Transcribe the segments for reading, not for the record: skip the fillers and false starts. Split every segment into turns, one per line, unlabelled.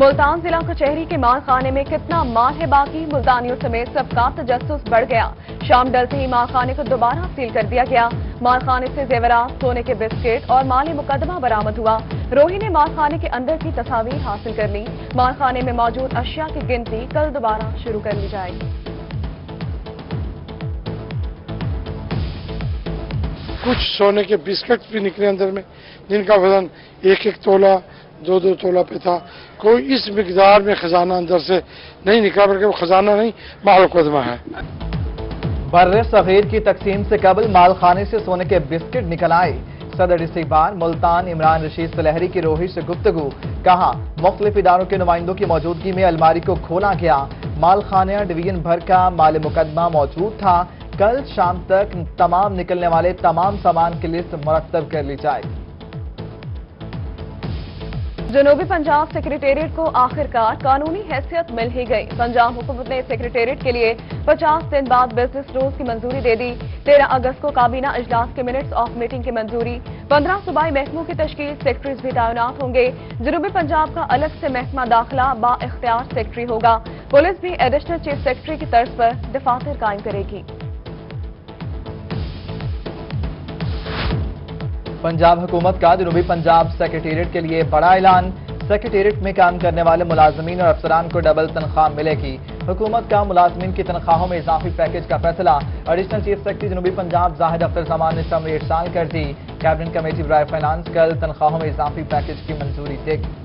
मुल्तान जिला कचहरी के माल खाने में कितना माल है बाकी, मुल्तानियों समेत सबका तजस्सुस बढ़ गया। शाम डलते ही माल खाने को दोबारा सील कर दिया गया। माल खाने से जेवरात, सोने के बिस्किट और माली मुकदमा बरामद हुआ। रोही ने माल खाने के अंदर की तस्वीर हासिल कर ली। माल खाने में मौजूद अशिया की गिनती कल दोबारा शुरू कर ली जाएगी।
कुछ सोने के बिस्किट भी निकले अंदर में, जिनका वजन 1-1 तोला 2-2 तोला पे था। कोई इस मिकदार में खजाना अंदर से नहीं निकला, बल्कि वो खजाना नहीं माल मुकदमा है।
बर्रे सगीर की तकसीम से कबल माल खाने से सोने के बिस्किट निकल आए। सदर इस्तिकबाल मुल्तान इमरान रशीद सुलहरी की रोही से गुफ्तगू, कहा मुख्तलिफ इदारों के नुमाइंदों की मौजूदगी में अलमारी को खोला गया। माल खाना डिवीजन भर का माल मुकदमा मौजूद था। कल शाम तक तमाम निकलने वाले तमाम सामान की लिस्ट मुरतब कर ली जाएगी।
जनूबी पंजाब सेक्रेटेरिएट को आखिरकार कानूनी हैसियत मिल ही गई। पंजाब हुकूमत ने सेक्रेटेरिएट के लिए 50 दिन बाद बिजनेस रोज की मंजूरी दे दी। 13 अगस्त को काबीना इजलास के मिनट्स ऑफ मीटिंग की मंजूरी। 15 सूबाई महकमों की तश्कील, सेक्रेटरीज भी तैनात होंगे। जनूबी पंजाब का अलग से महकमा दाखिला बा इख्तियार सेक्रेटरी होगा। पुलिस भी एडिशनल चीफ सेक्रेटरी की तर्ज पर दफातर कायम करेगी।
पंजाब हुकूमत का जनूबी पंजाब सेक्रेटेरिएट के लिए बड़ा ऐलान। सेक्रेटेरिएट में काम करने वाले मुलाजमीन और अफसरान को डबल तनख्वाह मिलेगी। हुकूमत का मुलाजमीन की तनख्वाहों में इजाफी पैकेज का फैसला। एडिशनल चीफ सेक्रेटरी जनूबी पंजाब जाहिद अख्तर जमान ने समरी इरसाल कर दी। कैबिनेट कमेटी बराए फाइनेंस कल तनख्वाहों में इजाफी पैकेज की मंजूरी देगी।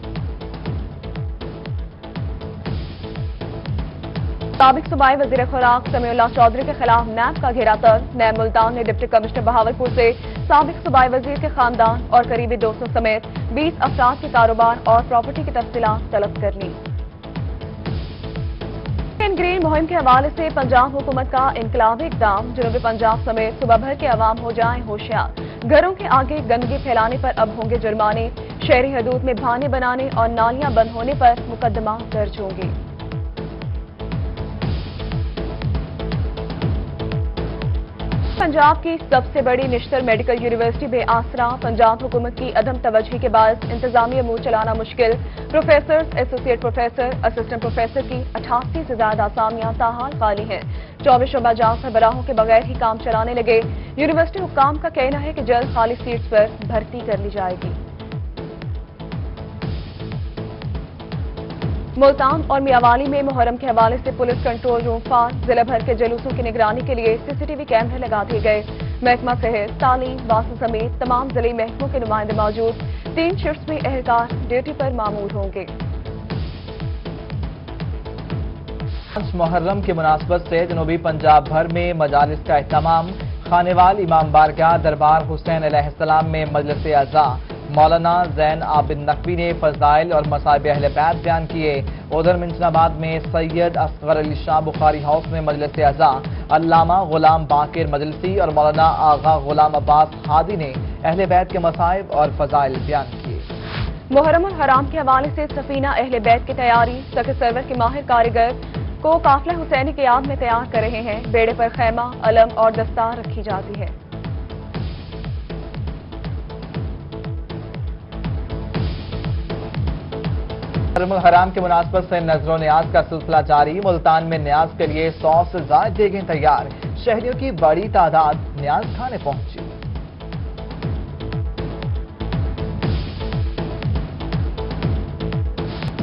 साबिक सूबाई वजीर खुराक समीउल्लाह चौधरी के खिलाफ नैब का घेरा तर्ज। नैब मुल्तान ने डिप्टी कमिश्नर बहावलपुर से साबिक सूबाई वजीर के खानदान और करीबी दोस्तों समेत 20 अफराद के कारोबार और प्रॉपर्टी की तफसीलात तलब कर ली। ग्रीन मुहिम के हवाले से पंजाब हुकूमत का इनकलाबी इकदाम। जनूबी पंजाब समेत सूबा भर के अवाम हो जाएं होशियार। घरों के आगे गंदगी फैलाने पर अब होंगे जुर्माने। शहरी हदूद में भाने बनाने और नालियां बंद होने पर मुकदमा दर्ज होंगे। पंजाब की सबसे बड़ी निश्तर मेडिकल यूनिवर्सिटी बेआसरा। पंजाब हुकूमत की अदम तवज्जोही के बाद इंतजामी अमूर चलाना मुश्किल। Professor, associate professor, assistant professor की 88 से ज्यादा असामियां ताहाल खाली हैं। 24 शोबाजात सरबराहों के बगैर ही काम चलाने लगे। यूनिवर्सिटी हुक्काम का कहना है कि जल्द खाली सीट्स पर भर्ती कर ली जाएगी। मुल्तान और मियावाली में मुहर्रम के हवाले से पुलिस कंट्रोल रूम फार। जिला भर के जुलूसों की निगरानी के लिए सीसीटीवी कैमरे लगा दिए गए। महकमा सेहत, तालीम, वासन समेत तमाम जिले महकमों के नुमाइंदे मौजूद। 3 शिफ्ट्स में एहलकार ड्यूटी पर मामूर होंगे।
मुहर्रम की मुनासबत से जनूबी पंजाब भर में मजालिस का एहतमाम। खानेवाल इमाम बारगाह दरबार हुसैन अलैहिस्सलाम में मजलिस आज़ा। मौलाना जैन आबिद नकवी ने फजाइल और मसाइब अहले बैत बयान किए। उधर मिंचनाबाद में सैयद असगर अली शाह बुखारी हाउस में मजलिस आज़ा अल्लामा गुलाम बाकिर मजलिसी और मौलाना आगा गुलाम अब्बास हादी ने अहले बैत के मसाइब और फजाइल बयान किए।
मुहर्रम और हराम के हवाले से सफीना अहले बैत की तैयारी। सके सरवर के माहिर कारीगर को काफिला हुसैनी की याद में तैयार कर रहे हैं। बेड़े पर खैमा, अलम और दस्तार रखी जाती है।
हराम के मुनासबत से नजरों न्याज का सिलसिला जारी। मुल्तान में न्याज के लिए 100 से ज्यादा जगह तैयार। शहरियों की बड़ी तादाद न्याज खाने पहुंची।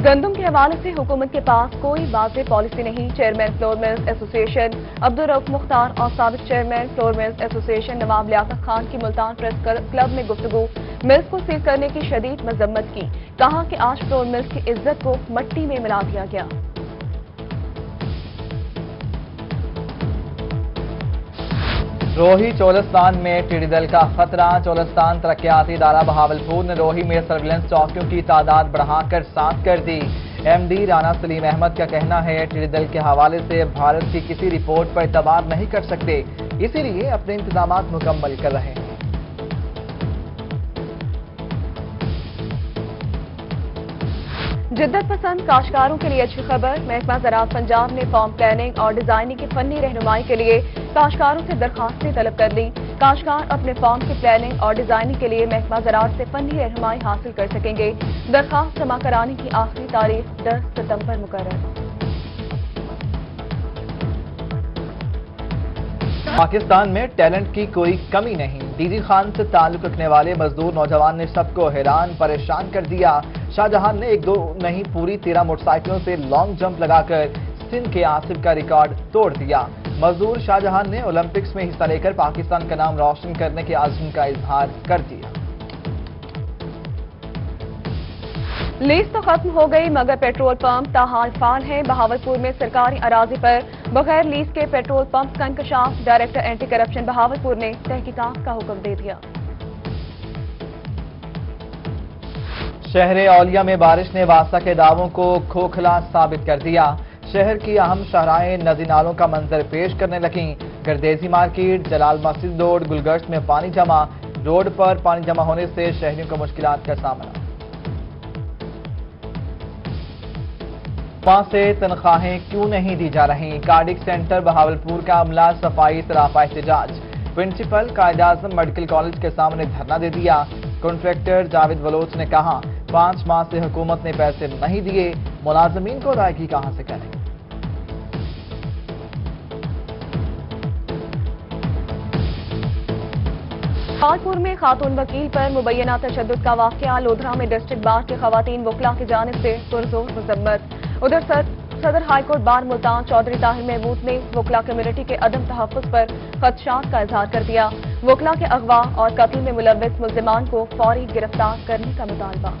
गंदम के हवाले से हुकूमत के पास कोई वाज़ेह पॉलिसी नहीं। Chairman flour mills association Abdul Rauf Mukhtar और साबिक चेयरमैन फ्लोर मिल्स एसोसिएशन नवाब लियाकत खान की मुल्तान प्रेस क्लब में गुफ्तगू। मिल्स को सील करने की शदीद मजम्मत की। कहा कि आज फ्लोर मिल्स की इज्जत को मट्टी में मिला दिया गया।
रोही चोलिस्तान में टिड्डी दल का खतरा। चोलिस्तान तरक्याती इदारा बहावलपुर ने रोही में सर्विलेंस चौकियों की तादाद बढ़ाकर 7 कर दी। एमडी राना सलीम अहमद का कहना है टिड्डी दल के हवाले से भारत की किसी रिपोर्ट पर एतबार नहीं कर सकते, इसीलिए अपने इंतजाम मुकम्मल कर रहे हैं।
जिद्दत पसंद काश्तकारों के लिए अच्छी खबर। महकमा ज़राअत पंजाब ने फार्म प्लानिंग और डिजाइनिंग की फन्नी रहनुमाई के लिए काश्तकारों से दरखास्तें तलब कर ली। काश्तकार अपने फार्म की प्लानिंग और डिजाइनिंग के लिए महकमा ज़राअत से फन्नी रहनुमाई हासिल कर सकेंगे। दरखास्त जमा कराने की आखिरी तारीख 10 सितंबर मुकर्रर।
पाकिस्तान में टैलेंट की कोई कमी नहीं। डीजी खान से ताल्लुक रखने वाले मजदूर नौजवान ने सबको हैरान परेशान कर दिया। शाहजहां ने 1-2 नहीं पूरी 13 मोटरसाइकिलों से लॉन्ग जंप लगाकर सिंध के आसिफ का रिकॉर्ड तोड़ दिया। मजदूर शाहजहां ने ओलंपिक्स में हिस्सा लेकर पाकिस्तान का नाम रोशन करने के आज़म का इजहार कर दिया।
लीज तो खत्म हो गई मगर पेट्रोल पंप ताहाल फाल है। बहावलपुर में सरकारी अराजी पर बगैर लीज के पेट्रोल पंप का इंकशाफ। डायरेक्टर एंटी करप्शन बहावलपुर ने तहकीकात का हुक्म दे दिया।
शहर औलिया में बारिश ने वास्ता के दावों को खोखला साबित कर दिया। शहर की अहम शाहराएं नदी नालों का मंजर पेश करने लगी। गर्देजी मार्केट, जलाल मस्जिद रोड, गुलगश्त में पानी जमा। रोड पर पानी जमा होने से शहरियों को मुश्किलात का सामना। वहां से तनख्वाहें क्यों नहीं दी जा रही? कार्डिक सेंटर बहावलपुर का अमला सफाई सराफा एहतजाज। प्रिंसिपल कायद-ए-आज़म मेडिकल कॉलेज के सामने धरना दे दिया। कॉन्ट्रैक्टर जावेद बलोच ने कहा 5 माह से हुकूमत ने पैसे नहीं दिए, मुलाजमीन को अदायगी कहां से करें?
कानपुर में खातून वकील पर मुबैना तशद्दुद का वाकया। लोधरा में डिस्ट्रिक्ट बार की खवातीन वकला की जानिब से पुरजोर मजम्मत। उधर सदर हाईकोर्ट बार मुल्तान चौधरी ताहिर महमूद ने वकला कम्युनिटी के अदम तहफ़्फ़ुज़ पर खदशात का इजहार कर दिया। वकला के अगवा और कत्ल में मुलव्विस मुल्ज़िमान को फौरी गिरफ्तार करने का मुतालबा।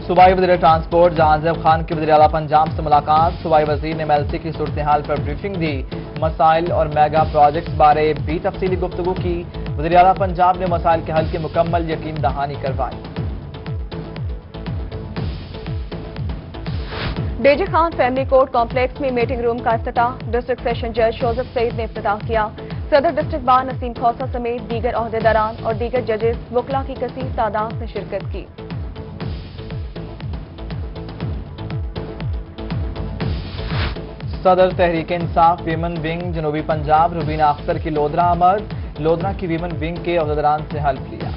सूबाई वज़ीर ट्रांसपोर्ट जहांज़ेब खान की वज़ीर आला पंजाब से मुलाकात। सूबाई वज़ीर ने MLC की सूरत-ए-हाल पर ब्रीफिंग दी। मसाइल और मेगा प्रोजेक्ट्स बारे भी तफसीली गुफ्तगू की। वज़ीर आला पंजाब ने मसाइल के हल की मुकम्मल यकीन दहानी करवाई।
DG Khan family court complex में मीटिंग रूम का इफ्तिताह। डिस्ट्रिक्ट सेशन जज शोजफ सईद ने इफ्तिताह किया। सदर डिस्ट्रिक्ट बार नसीम खौसा समेत दीगर ओहदेदारान और दीगर जजेस वकला की कसीर तादाद में शिरकत की।
सदर तहरीक इंसाफ वीमन विंग जनूबी पंजाब रुबीना अख्तर की लोधरा आमद। लोधरा की वीमन विंग के ओहदेदारान से हल्फ लिया।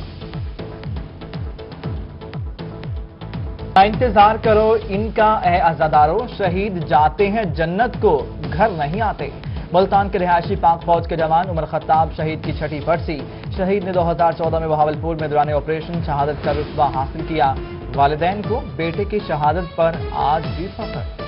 इंतजार करो इनका ए अज़ादारो, शहीद जाते हैं जन्नत को, घर नहीं आते। मुल्तान के रिहायशी पाक फौज के जवान उमर खत्ताब शहीद की छठी बरसी। शहीद ने 2014 में बहावलपुर में दौरान ऑपरेशन शहादत का रुतबा हासिल किया। वालिदैन को बेटे की शहादत पर आज भी फख्र।